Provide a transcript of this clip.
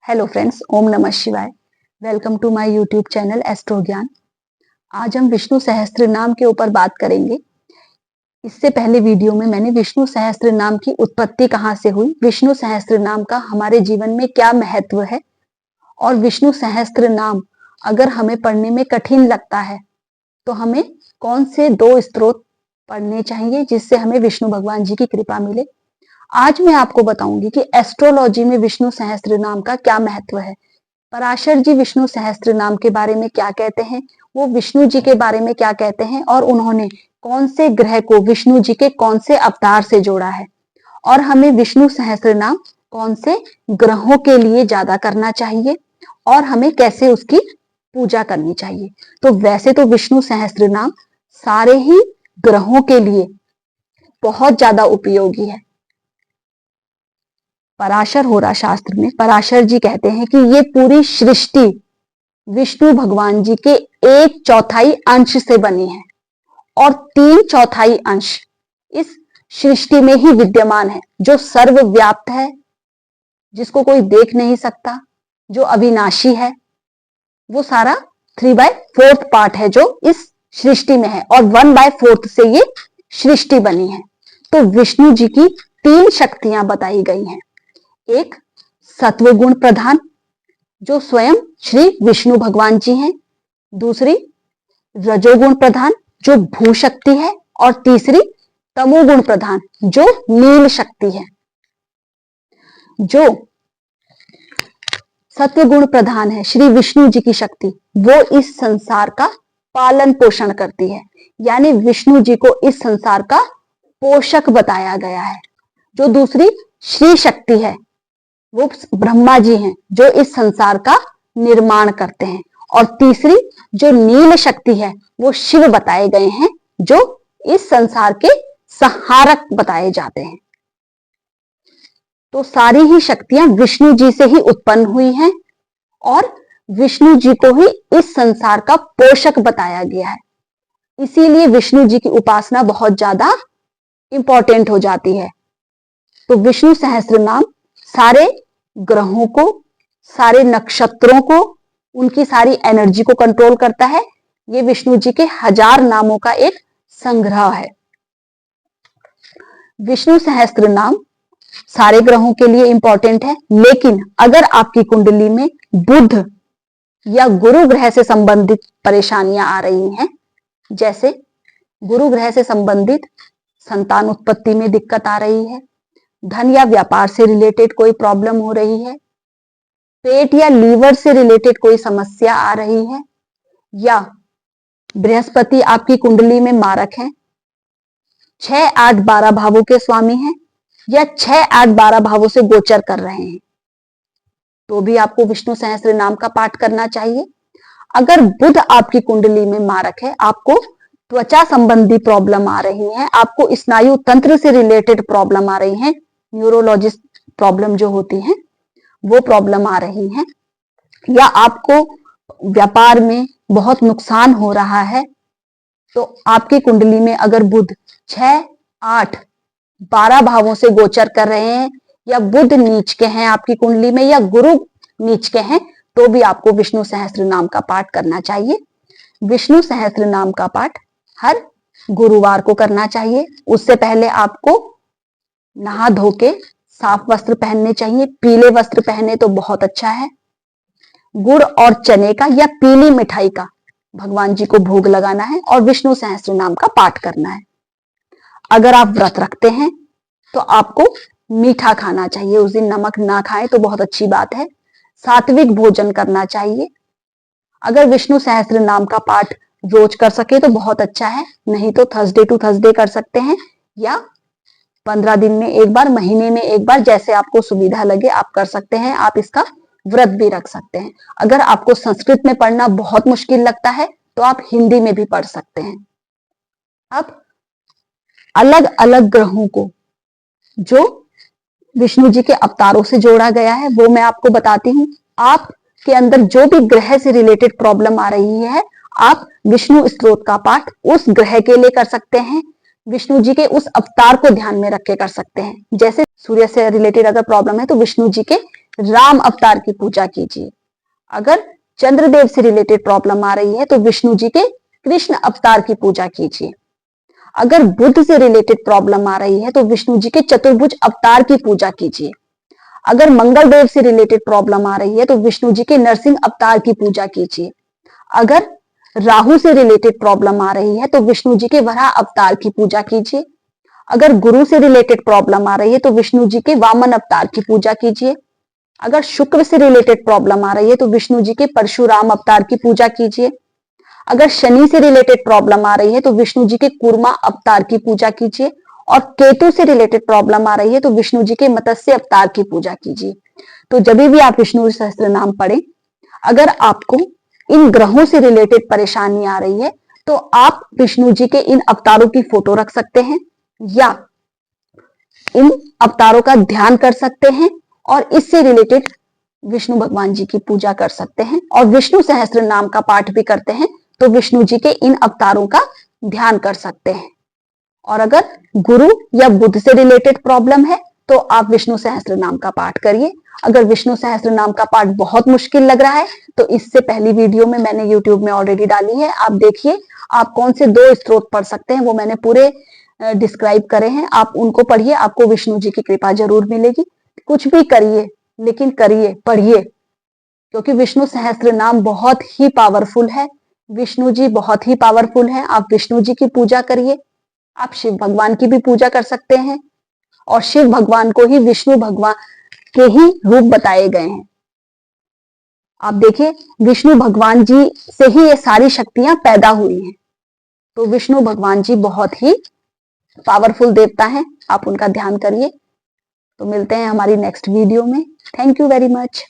Hello friends, ओम नमः शिवाय। Welcome to my YouTube channel astro Gyan. आज हम विष्णु सहस्त्र नाम के ऊपर बात करेंगे। इससे पहले वीडियो में मैंने विष्णु सहस्त्र नाम की उत्पत्ति कहाँ से हुई, विष्णु सहस्त्र नाम का हमारे जीवन में क्या महत्व है और विष्णु सहस्त्र नाम अगर हमें पढ़ने में कठिन लगता है तो हमें कौन से 2 स्तोत्र पढ़ने चाहिए जिससे हमें विष्णु भगवान जी की कृपा मिले। आज मैं आपको बताऊंगी कि एस्ट्रोलॉजी में विष्णु सहस्त्र नाम का क्या महत्व है। पराशर जी विष्णु सहस्त्र नाम के बारे में क्या कहते हैं, वो विष्णु जी के बारे में क्या कहते हैं और उन्होंने कौन से ग्रह को विष्णु जी के कौन से अवतार से जोड़ा है और हमें विष्णु सहस्त्र नाम कौन से ग्रहों के लिए ज्यादा करना चाहिए और हमें कैसे उसकी पूजा करनी चाहिए। तो वैसे तो विष्णु सहस्त्र नाम सारे ही ग्रहों के लिए बहुत ज्यादा उपयोगी है। पराशर होरा शास्त्र में पराशर जी कहते हैं कि ये पूरी सृष्टि विष्णु भगवान जी के 1/4 अंश से बनी है और 3/4 अंश इस सृष्टि में ही विद्यमान है, जो सर्वव्याप्त है, जिसको कोई देख नहीं सकता, जो अविनाशी है। वो सारा 3/4 पार्ट है जो इस सृष्टि में है और 1/4 से ये सृष्टि बनी है। तो विष्णु जी की 3 शक्तियां बताई गई हैं। एक सत्व गुण प्रधान जो स्वयं श्री विष्णु भगवान जी हैं, दूसरी रजोगुण प्रधान जो भू शक्ति है और तीसरी तमोगुण प्रधान जो नील शक्ति है। जो सत्व गुण प्रधान है श्री विष्णु जी की शक्ति, वो इस संसार का पालन पोषण करती है, यानी विष्णु जी को इस संसार का पोषक बताया गया है। जो दूसरी श्री शक्ति है वो ब्रह्मा जी हैं जो इस संसार का निर्माण करते हैं और तीसरी जो नील शक्ति है वो शिव बताए गए हैं जो इस संसार के संहारक बताए जाते हैं। तो सारी ही शक्तियां विष्णु जी से ही उत्पन्न हुई हैं और विष्णु जी को ही इस संसार का पोषक बताया गया है। इसीलिए विष्णु जी की उपासना बहुत ज्यादा इंपॉर्टेंट हो जाती है। तो विष्णु सहस्त्र नाम सारे ग्रहों को, सारे नक्षत्रों को, उनकी सारी एनर्जी को कंट्रोल करता है। ये विष्णु जी के 1000 नामों का एक संग्रह है। विष्णु सहस्त्र नाम सारे ग्रहों के लिए इंपॉर्टेंट है, लेकिन अगर आपकी कुंडली में बुध या गुरु ग्रह से संबंधित परेशानियां आ रही हैं, जैसे गुरु ग्रह से संबंधित संतान उत्पत्ति में दिक्कत आ रही है, धन या व्यापार से रिलेटेड कोई प्रॉब्लम हो रही है, पेट या लीवर से रिलेटेड कोई समस्या आ रही है, या बृहस्पति आपकी कुंडली में मारक है, 6, 8, 12 भावों के स्वामी हैं या 6, 8, 12 भावों से गोचर कर रहे हैं, तो भी आपको विष्णु सहस्त्र नाम का पाठ करना चाहिए। अगर बुध आपकी कुंडली में मारक है, आपको त्वचा संबंधी प्रॉब्लम आ रही है, आपको स्नायु तंत्र से रिलेटेड प्रॉब्लम आ रही है, न्यूरोलॉजिस्ट प्रॉब्लम जो होती है वो प्रॉब्लम आ रही है, या आपको व्यापार में बहुत नुकसान हो रहा है, तो आपकी कुंडली में अगर बुध 6, 8, 12 भावों से गोचर कर रहे हैं या बुध नीच के हैं आपकी कुंडली में या गुरु नीच के हैं, तो भी आपको विष्णु सहस्त्र नाम का पाठ करना चाहिए। विष्णु सहस्त्र नाम का पाठ हर गुरुवार को करना चाहिए। उससे पहले आपको नहा धो के साफ वस्त्र पहनने चाहिए। पीले वस्त्र पहने तो बहुत अच्छा है। गुड़ और चने का या पीली मिठाई का भगवान जी को भोग लगाना है और विष्णु सहस्त्र नाम का पाठ करना है। अगर आप व्रत रखते हैं तो आपको मीठा खाना चाहिए, उस दिन नमक ना खाएं तो बहुत अच्छी बात है। सात्विक भोजन करना चाहिए। अगर विष्णु सहस्त्र नाम का पाठ रोज कर सके तो बहुत अच्छा है, नहीं तो थर्सडे टू थर्सडे कर सकते हैं या 15 दिन में एक बार, महीने में एक बार, जैसे आपको सुविधा लगे आप कर सकते हैं। आप इसका व्रत भी रख सकते हैं। अगर आपको संस्कृत में पढ़ना बहुत मुश्किल लगता है तो आप हिंदी में भी पढ़ सकते हैं। अब अलग अलग ग्रहों को जो विष्णु जी के अवतारों से जोड़ा गया है वो मैं आपको बताती हूँ। आपके अंदर जो भी ग्रह से रिलेटेड प्रॉब्लम आ रही है, आप विष्णु स्तोत्र का पाठ उस ग्रह के लिए कर सकते हैं, विष्णु जी के उस अवतार को ध्यान में रख के कर सकते हैं। जैसे सूर्य से रिलेटेड अगर प्रॉब्लम है तो विष्णु जी के राम अवतार की पूजा कीजिए। अगर चंद्रदेव से रिलेटेड प्रॉब्लम आ रही है तो विष्णु जी के कृष्ण अवतार की पूजा कीजिए। अगर बुध से रिलेटेड प्रॉब्लम आ रही है तो विष्णु जी के चतुर्भुज अवतार की पूजा कीजिए। अगर मंगल देव से रिलेटेड प्रॉब्लम आ रही है तो विष्णु जी के नरसिंह अवतार की पूजा कीजिए। अगर राहु से रिलेटेड प्रॉब्लम आ रही है तो विष्णु जी के वराह अवतार की पूजा कीजिए। अगर गुरु से रिलेटेड प्रॉब्लम आ रही है तो विष्णु जी के वामन अवतार की पूजा कीजिए। अगर शुक्र से रिलेटेड प्रॉब्लम आ रही है तो विष्णु जी के परशुराम अवतार की पूजा कीजिए। अगर शनि से रिलेटेड प्रॉब्लम आ रही है तो विष्णु जी के कूर्मा अवतार की पूजा कीजिए। और केतु से रिलेटेड प्रॉब्लम आ रही है तो विष्णु जी के मत्स्य अवतार की पूजा कीजिए। तो जब भी आप विष्णु सहस्त्र नाम पढ़ें, अगर आपको इन ग्रहों से रिलेटेड परेशानी आ रही है तो आप विष्णु जी के इन अवतारों की फोटो रख सकते हैं या इन अवतारों का ध्यान कर सकते हैं और इससे रिलेटेड विष्णु भगवान जी की पूजा कर सकते हैं और विष्णु सहस्त्र नाम का पाठ भी करते हैं तो विष्णु जी के इन अवतारों का ध्यान कर सकते हैं। और अगर गुरु या बुध से रिलेटेड प्रॉब्लम है तो आप विष्णु सहस्त्र नाम का पाठ करिए। अगर विष्णु सहस्त्र नाम का पाठ बहुत मुश्किल लग रहा है तो इससे पहली वीडियो में मैंने यूट्यूब में ऑलरेडी डाली है, आप देखिए। आप कौन से 2 स्त्रोत पढ़ सकते हैं वो मैंने पूरे डिस्क्राइब करे हैं, आप उनको पढ़िए, आपको विष्णु जी की कृपा जरूर मिलेगी। कुछ भी करिए लेकिन करिए, पढ़िए, क्योंकि विष्णु सहस्त्र नाम बहुत ही पावरफुल है। विष्णु जी बहुत ही पावरफुल है। आप विष्णु जी की पूजा करिए। आप शिव भगवान की भी पूजा कर सकते हैं और शिव भगवान को ही विष्णु भगवान के ही रूप बताए गए हैं। आप देखिए, विष्णु भगवान जी से ही ये सारी शक्तियां पैदा हुई हैं। तो विष्णु भगवान जी बहुत ही पावरफुल देवता हैं, आप उनका ध्यान करिए। तो मिलते हैं हमारी नेक्स्ट वीडियो में। Thank you very much.